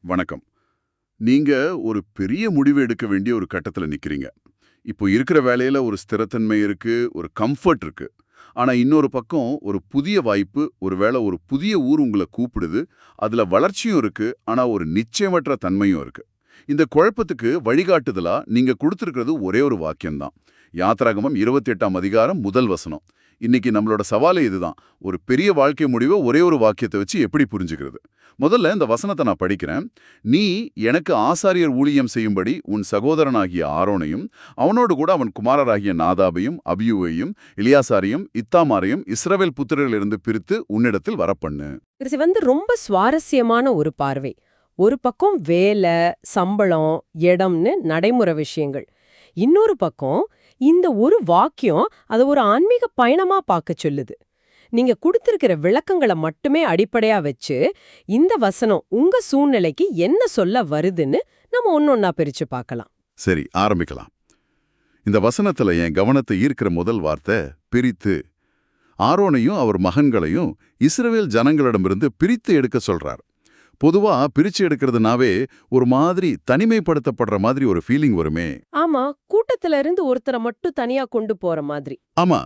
வணக்கம். நீங்க ஒரு பெரிய முடிவு எடுக்க வேண்டிய ஒரு கட்டத்துல நிக்கிறீங்க. இப்போ இருக்கிற வேலையில ஒரு ஸ்திரத்தன்மை இருக்கு, ஒரு கம்ஃபர்ட் இருக்கு. ஆனா இன்னொரு பக்கம் ஒரு புதிய வாய்ப்பு, ஒருவேளை ஒரு புதிய ஊர் உங்கள கூப்பிடுது. அதுல வளர்ச்சியும் இருக்கு, ஆனா ஒரு நிச்சயமற்ற தன்மையும் இருக்கு. இந்த குழப்பத்துக்கு வழிகாட்டுதலா நீங்க கொடுத்திருக்கிறது ஒரே ஒரு வாக்கியம் தான். யாத்ராகமம் 28ஆம் அதிகாரம் முதல் வசனம். இன்னைக்கு நம்மளோட சவாலே இதுதான். ஒரு பெரிய வாழ்க்கை முடிவை ஒரே ஒரு வாக்கியத்தை வச்சு எப்படி புரிஞ்சுக்கிறது? முதல்ல இந்த வசனத்தை நான் படிக்கிறேன். நீ எனக்கு ஆசாரியர் ஊழியம் செய்யும்படி உன் சகோதரனாகிய ஆரோனையும் அவனோடு கூட அவன் குமாரராகிய நாதாபையும் அபியூவையும் இலியாசாரையும் இத்தாமாரையும் இஸ்ரவேல் புத்திரரிலிருந்து பிரித்து உன்னிடத்தில் வரப்பண்ணு. இது ரொம்ப சுவாரஸ்யமான ஒரு பார்வை. ஒரு பக்கம் வேலை, சம்பளம், இடம்னு நடைமுறை விஷயங்கள். இன்னொரு பக்கம் இந்த ஒரு வாக்கியம் அதை ஒரு ஆன்மீக பயணமா பார்க்க சொல்லுது. நீங்க கொடுத்திருக்கிற விளக்கங்களை மட்டுமே அடிப்படையா வச்சு இந்த வசனம் உங்க சூழ்நிலைக்கு என்ன சொல்ல வருதுன்னு நம்ம ஒன்னொன்னா பிரிச்சு பார்க்கலாம். சரி, ஆரம்பிக்கலாம். இந்த வசனத்துல என் கவனத்தை ஈர்க்கிற முதல் வார்த்தை பிரித்து. ஆரோனையும் அவர் மகன்களையும் இஸ்ரவேல் ஜனங்களிடமிருந்து பிரித்து எடுக்க சொல்றார். பொதுவா பிரிச்சு எடுக்கிறதுனாவே ஒரு மாதிரி தனிமைப்படுத்தப்படுற மாதிரி ஒரு ஃபீலிங் வருமே. ஆமா, கூட்டத்துல இருந்து ஒருத்தரை மட்டும் தனியா கொண்டு போற மாதிரி. ஆமா,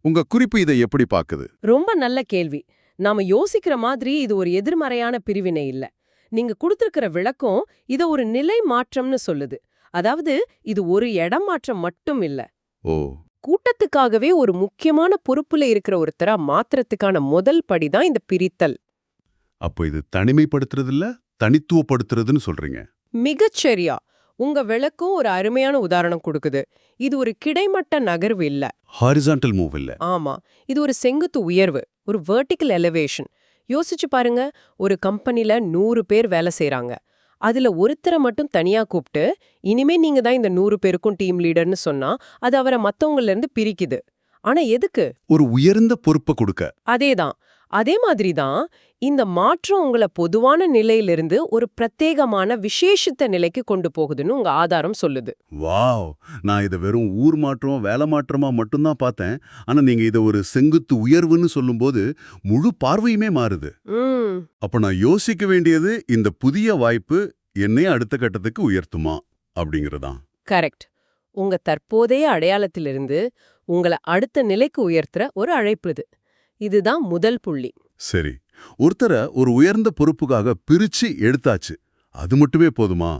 உங்க குறிப்பு இதை எப்படி பாக்குது? ரொம்ப நல்ல கேள்வி. நாம யோசிக்கிற மாதிரி இது ஒரு எதிர்மறையான பிரிவினை இல்ல. நீங்க கொடுத்திருக்கிற விளக்கம் இத ஒரு நிலை மாற்றம்னு சொல்லுது. அதாவது இது ஒரு இடம் மாற்றம் மட்டும் இல்ல. ஓ, கூட்டத்துக்காகவே ஒரு முக்கியமான பொறுப்புல இருக்கிற ஒருத்தரா மாத்திரத்துக்கான முதல் படிதான் இந்த பிரித்தல். அப்போ இது தனிமைப்படுத்துறது இல்ல, தனித்துவப்படுத்துறதுன்னு சொல்றீங்க. மிகச்சரியா. உங்க விளக்கம் ஒரு அருமையான உதாரணம் கொடுக்குது. இது ஒரு கிடைமட்ட நகர்வு இல்ல. ஹாரிசான்டல் மூவ் இல்ல. ஆமா, இது ஒரு செங்குத்து உயர்வு, ஒரு வெர்டிகல் எலிவேஷன். யோசிச்சு பாருங்க, ஒரு கம்பெனில 100 பேர் வேலை செய்றாங்க. அதுல ஒருத்தரை மட்டும் தனியா கூப்பிட்டு இனிமே நீங்க தான் இந்த 100 பேருக்கும் டீம் லீடர்னு சொன்னா அது அவரை மத்தவங்கல இருந்து பிரிக்குது. ஆனா எதுக்கு? ஒரு உயர்ந்த பொறுப்பை கொடுக்க. அதேதான். அதே மாதிரி தான் இந்த மாற்றம் உங்களை பொதுவான நிலையிலிருந்து ஒரு பிரத்யேகமான விசேஷித்த நிலைக்கு கொண்டு போகுதுன்னு உங்க ஆதாரம் சொல்லுது. வாவ், நான் இதை வெறும் ஊர் மாற்றம் வேலை மாற்றமா மட்டும்தான் பார்த்தேன். ஆனா நீங்க இதை ஒரு செங்குத்து உயர்வுன்னு சொல்லும்போது முழு பார்வையுமே மாறுது. அப்ப நான் யோசிக்க வேண்டியது, இந்த புதிய வாய்ப்பு என்னை அடுத்த கட்டத்துக்கு உயர்த்துமா அப்படிங்கறதான். கரெக்ட். உங்க தற்போதைய அடையாளத்திலிருந்து உங்களை அடுத்த நிலைக்கு உயர்த்துற ஒரு அழைப்பு இது. இதுதான் முதல் புள்ளி. சரி, ஒருத்தரை ஒரு உயர்ந்த பொறுப்புக்காக பிரிச்சு எடுத்தாச்சு, அது மட்டுமே போதுமா?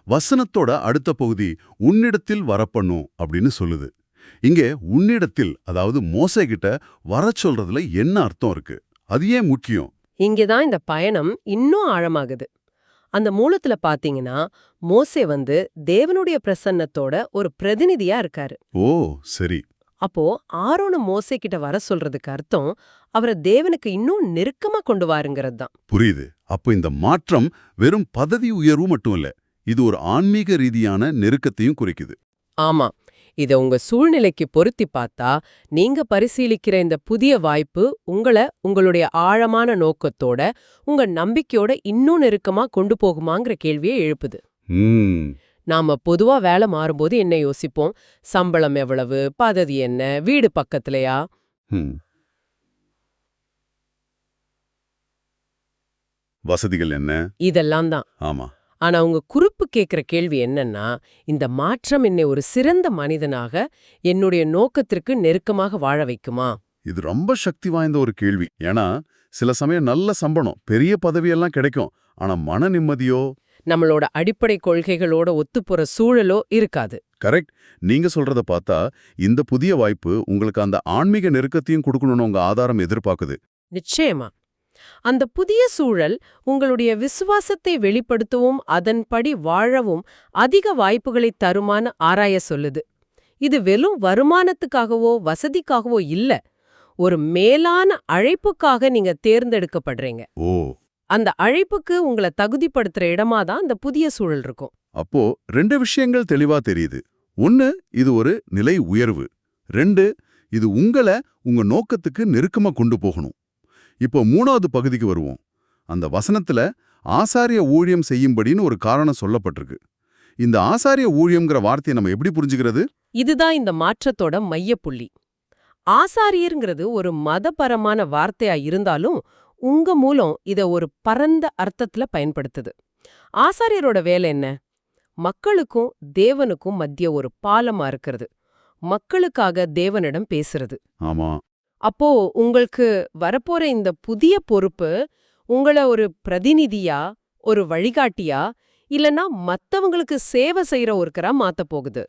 வசனத்தோட அடுத்த பகுதி உன்னிடத்தில் வரப்பண்ணும் அப்படின்னு சொல்லுது. இங்கே உன்னிடத்தில், அதாவது மோசே கிட்ட வர சொல்றதுல என்ன அர்த்தம் இருக்கு? அது ஏன் முக்கியம்? இங்கதான் இந்த பயணம் இன்னும் ஆழமாகுது. அந்த மூலத்துல பாத்தீங்கன்னா மோசே தேவனுடைய பிரசன்னத்தோட ஒரு பிரதிநிதியா இருக்காரு. ஓ சரி. அப்போ ஆரோன மோசே கிட்ட வர சொல்றதுக்கு அர்த்தம் அவரை தேவனுக்கு இன்னும் நெருக்கமா கொண்டு வாருங்கிறது தான். புரியுது. அப்போ இந்த மாற்றம் வெறும் பதவி உயர்வு மட்டும் இல்ல, இது ஒரு ஆன்மீக ரீதியான நெருக்கத்தையும் குறிக்குது. ஆமா, இத உங்க சூழ்நிலைக்கு பொருத்தி பார்த்தா நீங்க பரிசீலிக்கிற இந்த புதிய வாய்ப்பு உங்களுடைய ஆழமான நோக்கத்தோட உங்க நம்பிக்கையோட இன்னும் நெருக்கமா கொண்டு போகுமாங்கிற கேள்வியை எழுப்புது. நாம பொதுவா வேலை மாறும்போது என்ன யோசிப்போம்? சம்பளம் எவ்வளவு, பதவி என்ன, வீடு பக்கத்துலயா, வசதிகள் என்ன, இதெல்லாம் தான். ஆமா. ஆனா உங்க குறிப்பு கேக்குற கேள்வி என்னன்னா, இந்த மாற்றம் என்னை ஒரு சிறந்த மனிதனாக என்னுடைய நோக்கத்திற்கு நெருக்கமாக வாழ வைக்குமா? இது ரொம்ப சக்தி வாய்ந்த ஒரு கேள்வி. ஏன்னா சில சமயம் நல்ல சம்பளம், பெரிய பதவியெல்லாம் கிடைக்கும், ஆனா மன நிம்மதியோ, நம்மளோட அடிப்படை கொள்கைகளோட ஒத்துப்போற சூழலோ இருக்காது. கரெக்ட். நீங்க சொல்றத பார்த்தா இந்த புதிய வாய்ப்பு உங்களுக்கு அந்த ஆன்மீக நெருக்கத்தையும் கொடுக்கணும்னு உங்க ஆதாரம் எதிர்பார்க்குது. நிச்சயமா. அந்த புதிய சூழல் உங்களுடைய விசுவாசத்தை வெளிப்படுத்தவும் அதன்படி வாழவும் அதிக வாய்ப்புகளை தருமான்னு ஆராய சொல்லுது. இது வெறும் வருமானத்துக்காகவோ வசதிக்காகவோ இல்ல, ஒரு மேலான அழைப்புக்காக நீங்க தேர்ந்தெடுக்கப்படுறீங்க. ஓ, அந்த அழைப்புக்கு உங்களை தகுதிப்படுத்துற இடமா தான் அந்த புதிய சூழல் இருக்கும். அப்போ 2 விஷயங்கள் தெளிவா தெரியுது. 1, இது ஒரு நிலை உயர்வு. 2, இது உங்க நோக்கத்துக்கு நெருக்கமா கொண்டு போகணும். இப்போ 3வது பகுதிக்கு வருவோம். அந்த வசனத்துல ஆசாரிய ஊழியம் செய்யும்படின்னு ஒரு காரணம் சொல்லப்பட்டிருக்கு. இந்த ஆசாரிய ஊழியம்ங்கிற வார்த்தையை நம்ம எப்படி புரிஞ்சுக்கிறது? இதுதான் இந்த மாற்றத்தோட மையப்புள்ளி. ஆசாரியர்ங்கிறது ஒரு மதபரமான வார்த்தையா இருந்தாலும் உங்க மூலம் இத ஒரு பரந்த அர்த்தத்துல பயன்படுத்துது. ஆசாரியரோட வேலை என்ன? மக்களுக்கும் தேவனுக்கும் மத்திய ஒரு பாலமா இருக்கிறது. மக்களுக்காக தேவனிடம் பேசுறது. ஆமா. அப்போ உங்களுக்கு வரப்போற இந்த புதிய பொறுப்பு உங்கள ஒரு பிரதிநிதியா, ஒரு வழிகாட்டியா, இல்லனா மத்தவங்களுக்கு சேவை செய்யற ஒருக்கரா மாத்தப் போகுது.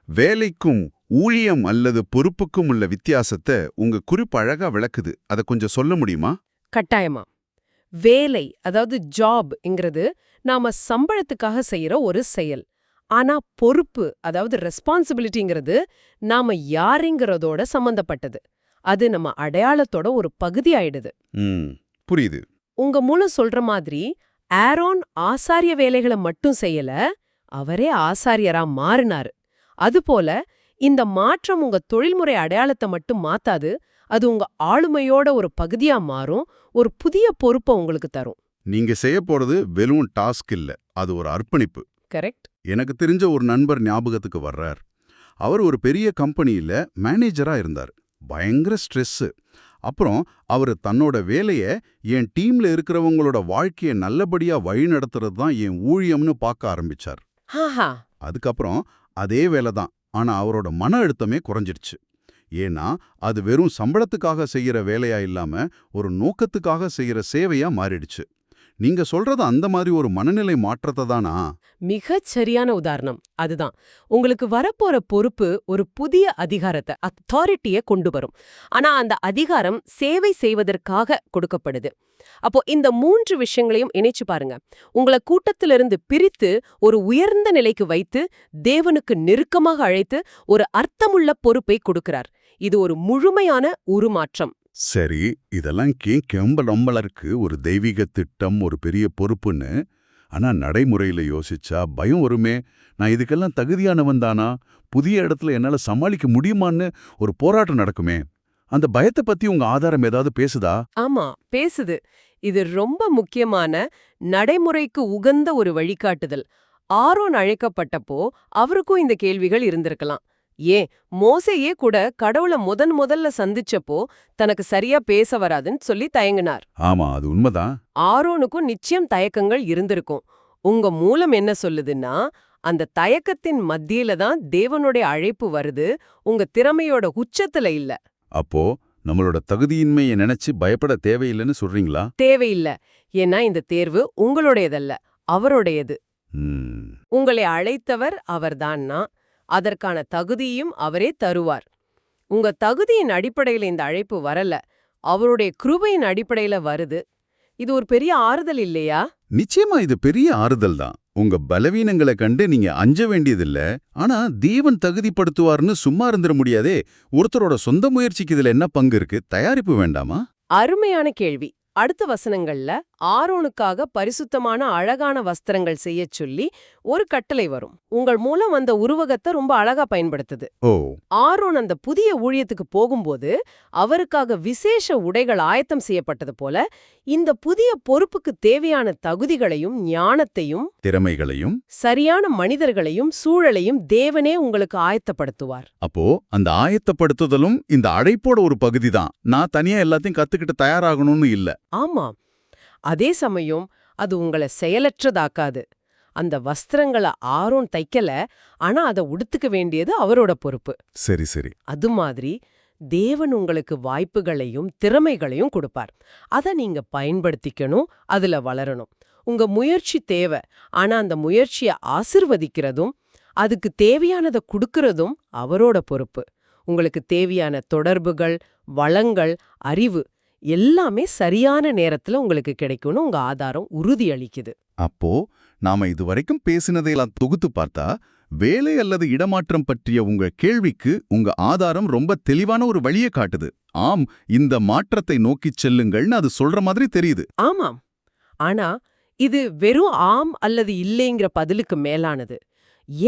வேலைக்கும் ஊழியம் அல்லது பொறுப்புக்கும் உள்ள வித்தியாசத்தை உங்க குறிப்பு அழகா விளக்குது. அத கொஞ்சம் சொல்ல முடியுமா? கட்டாயமா. வேலை, அதாவது ஜாப்ங்கிறது நாம சம்பளத்துக்காக செய்யற ஒரு செயல். ஆனா பொறுப்பு, அதாவது ரெஸ்பான்சிபிலிட்டிங்கிறது நாம யாருங்கிறதோட சம்பந்தப்பட்டது. அது நம்ம அடையாளத்தோட ஒரு பகுதி ஆயிடுது. புரியுது. உங்க மூலம் சொல்ற மாதிரி ஆரோன் ஆசாரிய வேலைகளை மட்டும் செய்யல, அவரே ஆசாரியரா மாறினாரு. அதுபோல இந்த மாற்றம் உங்க தொழில்முறை அடையாளத்தை மட்டும் மாத்தாது, அது உங்க ஆளுமையோட ஒரு பகுதியா மாறும், ஒரு புதிய பொறுப்பை உங்களுக்கு தரும். நீங்க செய்ய போறது வெறும் டாஸ்க் இல்ல, அது ஒரு அர்ப்பணிப்பு. கரெக்ட். எனக்கு தெரிஞ்ச ஒரு நண்பர் ஞாபகத்துக்கு வர்றார். அவர் ஒரு பெரிய கம்பெனியில மேனேஜரா இருந்தார். பயங்கர ஸ்ட்ரெஸ். அப்புறம் அவர் தன்னோட வேலைய என் டீம்ல இருக்கிறவங்களோட வாழ்க்கைய நல்லபடியா வழிநடத்துறது தான் என் ஊழியம்னு பார்க்க ஆரம்பிச்சார். ஆஹா. அதுக்கப்புறம் அதே வேலை தான், ஆனா அவரோட மன அழுத்தமே குறைஞ்சிடுச்சு. ஏன்னா அது வெறும் சம்பளத்துக்காக செய்யற வேலையா இல்லாம ஒரு நோக்கத்துக்காக செய்யற சேவையா மாறிடுச்சு. நீங்க சொல்றது அந்த மாதிரி ஒரு மனநிலை மாற்றத்தை தானா? மிகச் சரியான உதாரணம் அதுதான். உங்களுக்கு வரப்போற பொறுப்பு ஒரு புதிய அதிகாரத்தை, அத்தாரிட்டியை கொண்டு வரும். ஆனா அந்த அதிகாரம் சேவை செய்வதற்காக கொடுக்கப்படுது. அப்போ இந்த 3 விஷயங்களையும் இணைச்சு பாருங்க. உங்களை கூட்டத்திலிருந்து பிரித்து ஒரு உயர்ந்த நிலைக்கு வைத்து தேவனுக்கு நெருக்கமாக அழைத்து ஒரு அர்த்தமுள்ள பொறுப்பை கொடுக்கிறார். இது ஒரு முழுமையான உருமாற்றம். சரி, இதெல்லாம் கேட்க ரொம்ப இருக்கு, ஒரு தெய்வீக திட்டம், ஒரு பெரிய பொறுப்புன்னு. ஆனா நடைமுறையில யோசிச்சா பயம் வருமே. நான் இதுக்கெல்லாம் தகுதியானவன் தானா? புதிய இடத்துல என்னால சமாளிக்க முடியுமான்னு ஒரு போராட்டம் நடக்குமே. அந்த பயத்தை பத்தி உங்க ஆதாரம் ஏதாவது பேசுதா? ஆமா, பேசுது. இது ரொம்ப முக்கியமான, நடைமுறைக்கு உகந்த ஒரு வழிகாட்டுதல். ஆரோன் அழைக்கப்பட்டப்போ அவருக்கும் இந்த கேள்விகள் இருந்திருக்கலாம். ஏன், மோசேயே கூட கடவுள முதல்ல சந்திச்சப்போ தனக்கு சரியா பேச வராதுன்னு சொல்லி தயங்கினார். ஆமா, அது உண்மைதான். ஆரோனுக்கும் நிச்சயம் தயக்கங்கள் இருந்திருக்கும். உங்க மூலம் என்ன சொல்லுதுன்னா, அந்த தயக்கத்தின் மத்தியில தான் தேவனுடைய அழைப்பு வருது, உங்க திறமையோட உச்சத்துல இல்ல. அப்போ நம்மளோட தகுதியின்மையை நினைச்சு பயப்பட தேவையில்லைன்னு சொல்றீங்களா? தேவையில்ல. ஏன்னா இந்த தேர்வு உங்களுடையதல்ல, அவருடையது. உங்களை அழைத்தவர் அவர்தான்னா அதற்கான தகுதியும் அவரே தருவார். உங்க தகுதியின் அடிப்படையில இந்த அழைப்பு வரல, அவருடைய கிருபையின் அடிப்படையில வருது. இது ஒரு பெரிய ஆறுதல் இல்லையா? நிச்சயமா இது பெரிய ஆறுதல் தான். உங்க பலவீனங்களை கண்டு நீங்க அஞ்ச வேண்டியதில்ல. ஆனா தேவன் தகுதிப்படுத்துவார்னு சும்மா இருந்துட முடியாதே. ஒருத்தரோட சொந்த முயற்சிக்கு இதுல என்ன பங்கு இருக்கு? தயாரிப்பு வேண்டாமா? அருமையான கேள்வி. அடுத்த வசனங்கள்ல ஆரோனுக்காக பரிசுத்தமான அழகான வஸ்திரங்கள் செய்யச் சொல்லி ஒரு கட்டளை வரும். உங்கள் மூலம் அந்த உருவகத்தை ரொம்ப அழகா பயன்படுத்துது. ஓ. ஆரோன் அந்த புதிய ஊழியத்துக்கு போகும்போது அவருக்காக விசேஷ உடைகள் ஆயத்தம் செய்யப்பட்டது போல இந்த புதிய பொறுப்புக்கு தேவையான தகுதிகளையும் ஞானத்தையும் திறமைகளையும் சரியான மனிதர்களையும் சூழலையும் தேவனே உங்களுக்கு ஆயத்தப்படுத்துவார். அப்போ அந்த ஆயத்தப்படுத்துதலும் இந்த அழைப்போட ஒரு பகுதி தான். நான் தனியா எல்லாத்தையும் கத்துக்கிட்டு தயாராகணும்னு இல்ல. ஆமாம். அதே சமயம் அது உங்களை செயலற்றதாக்காது. அந்த வஸ்திரங்களை ஆரோன் தைக்கல, ஆனா அதை உடுத்துக்க வேண்டியது அவரோட பொறுப்பு. சரி சரி. அது மாதிரி தேவன் உங்களுக்கு வாய்ப்புகளையும் திறமைகளையும் கொடுப்பார். அதை நீங்க பயன்படுத்திக்கணும், அதுல வளரணும். உங்க முயற்சி தேவை, ஆனா அந்த முயற்சியை ஆசிர்வதிக்கிறதும் அதுக்கு தேவையானதை கொடுக்கறதும் அவரோட பொறுப்பு. உங்களுக்கு தேவையான தொடர்புகள், வளங்கள், அறிவு எல்லாமே சரியான நேரத்துல உங்களுக்கு கிடைக்கும்னு உங்க ஆதாரம் உறுதியளிக்குது. அப்போ நாம இதுவரைக்கும் பேசினதையெல்லாம் தொகுத்து பார்த்தா, வேலை அல்லது இடமாற்றம் பற்றிய உங்க கேள்விக்கு உங்க ஆதாரம் ரொம்ப தெளிவான ஒரு வழியை காட்டுது. ஆம், இந்த மாற்றத்தை நோக்கிச் செல்லுங்கள்னு அது சொல்ற மாதிரி தெரியுது. ஆமாம். ஆனா இது வெறும் ஆம் அல்லது இல்லைங்கிற பதிலுக்கு மேலானது.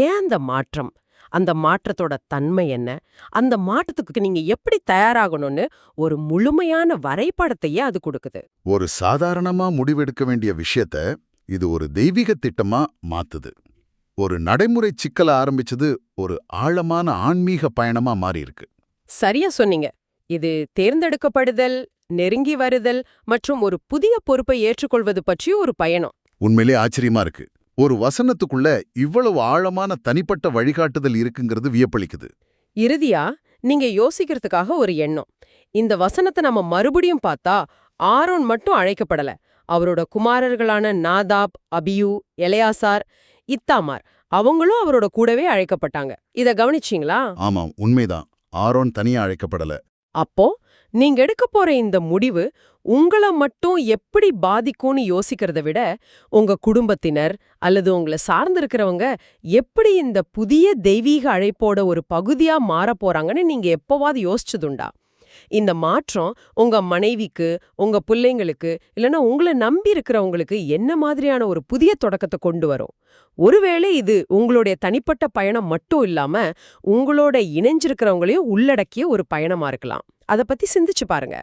ஏன் அந்த மாற்றம்? அந்த மாற்றத்தோட தன்மை என்ன? அந்த மாற்றத்துக்கு நீங்க எப்படி தயாராகணும்னு ஒரு முழுமையான வரைபடத்தையே அது கொடுக்குது. ஒரு சாதாரணமா முடிவெடுக்க வேண்டிய விஷயத்த இது ஒரு தெய்வீக திட்டமா மாத்துது. ஒரு நடைமுறை சிக்கல ஆரம்பிச்சது ஒரு ஆழமான ஆன்மீக பயணமா மாறியிருக்கு. சரியா சொன்னீங்க. இது தேர்ந்தெடுக்கப்படுதல், நெருங்கி வருதல் மற்றும் ஒரு புதிய பொறுப்பை ஏற்றுக்கொள்வது பற்றிய ஒரு பயணம். உண்மையிலே ஆச்சரியமா இருக்கு. ஒரு வசனத்துக்குள்ள இவ்வளவு ஆழமான தனிப்பட்ட வழிகாட்டுதல் இருக்குங்கிறது வியப்பளிக்குது. இறுதியா நீங்க யோசிக்கிறதுக்காக ஒரு எண்ணம். இந்த வசனத்தை நம்ம மறுபடியும் பார்த்தா ஆரோன் மட்டும் அழைக்கப்படல. அவரோட குமாரர்களான நாதாப், அபியூ, எலெயாசார், இத்தாமார் அவங்களும் அவரோட கூடவே அழைக்கப்பட்டாங்க. இத கவனிச்சீங்களா? ஆமாம், உண்மைதான். ஆரோன் தனியா அழைக்கப்படல. அப்போ நீங்க எடுக்க போற இந்த முடிவு உங்கள மட்டும் எப்படி பாதிக்கும்னு யோசிக்கிறத விட உங்க குடும்பத்தினர் அல்லது உங்களை சார்ந்திருக்கிறவங்க எப்படி இந்த புதிய தெய்வீக அழைப்போட ஒரு பகுதியா மாறப் போறாங்கன்னு நீங்க எப்பவாவது யோசிச்சதுண்டா? இந்த மாற்றம் உங்க மனைவிக்கு, உங்க பிள்ளைங்களுக்கு, இல்லனா உங்களை நம்பி இருக்கிறவங்களுக்கு என்ன மாதிரியான ஒரு புதிய தொடக்கத்தை கொண்டு வரும்? ஒருவேளை இது உங்களுடைய தனிப்பட்ட பயணம் மட்டும் இல்லாம உங்களோட இணைஞ்சிருக்கிறவங்களையும் உள்ளடக்கிய ஒரு பயணமா இருக்கலாம். அத பத்தி சிந்திச்சு பாருங்க.